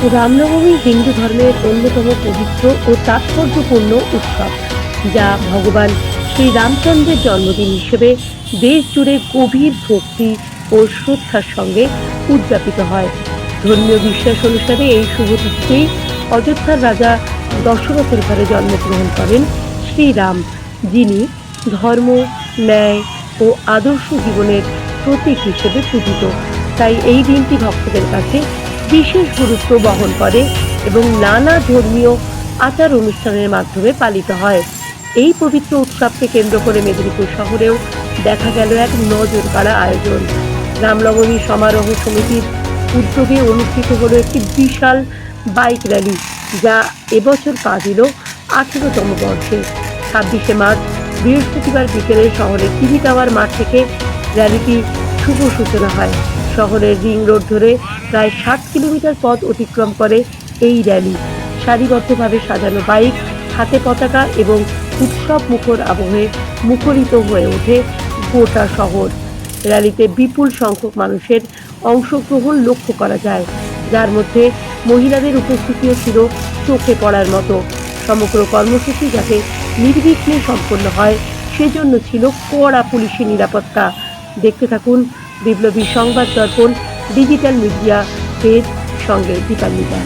রামনবমী হিন্দু ধর্মের অন্যতম পবিত্র ও তাৎপর্যপূর্ণ উৎসব, যা ভগবান শ্রী রামচন্দ্রের জন্মদিন হিসেবে দেশ জুড়ে গভীর ভক্তি ও শ্রদ্ধার সঙ্গে উদযাপিত হয়। ধর্মীয় বিশ্বাস অনুসারে এই শুভ তিথিতেই অযোধ্যার রাজা দশরথের ঘরে জন্মগ্রহণ করেন শ্রীরাম, যিনি ধর্ম, ন্যায় ও আদর্শ জীবনের প্রতীক হিসেবে পূজিত। তাই এই দিনটি ভক্তদের কাছে বিশেষ গুরুত্ব বহন করে এবং নানা ধর্মীয় আচার অনুষ্ঠানের মাধ্যমে পালিত হয়। এই পবিত্র উৎসবকে কেন্দ্র করে মেদিনীপুর শহরেও দেখা গেল এক নজর কাড়া আয়োজন। রামনবমী সমারোহ সমিতির উদ্যোগে অনুষ্ঠিত হলো একটি বিশাল বাইক র্যালি, যা এবছর পা দিল 18তম বর্ষে। 26শে মার্চ বৃহস্পতিবার বিকেলে শহরের টিভি টাওয়ার মাঠ থেকে র্যালিটি শুভ সূচনা হয়। শহরের রিং রোড ধরে প্রায় 60 কিলোমিটার পথ অতিক্রম করে এই র্যালি। সারিবদ্ধভাবে সাজানো বাইক, হাতে পতাকা এবং উৎসব মুখর আবহে মুখরিত হয়ে ওঠে গোটা শহর। র্যালিতে বিপুল সংখ্যক মানুষের অংশগ্রহণ লক্ষ্য করা যায়, যার মধ্যে মহিলাদের উপস্থিতিও ছিল চোখে পড়ার মতো। সমগ্র কর্মসূচি যাতে নির্বিঘ্নে সম্পন্ন হয়, সেজন্য ছিল কড়া পুলিশি নিরাপত্তা। দেখতে থাকুন বিপ্লবী সংবাদ দর্পণ ডিজিটাল মিডিয়া পেজ, সঙ্গে দীপান্বিতা।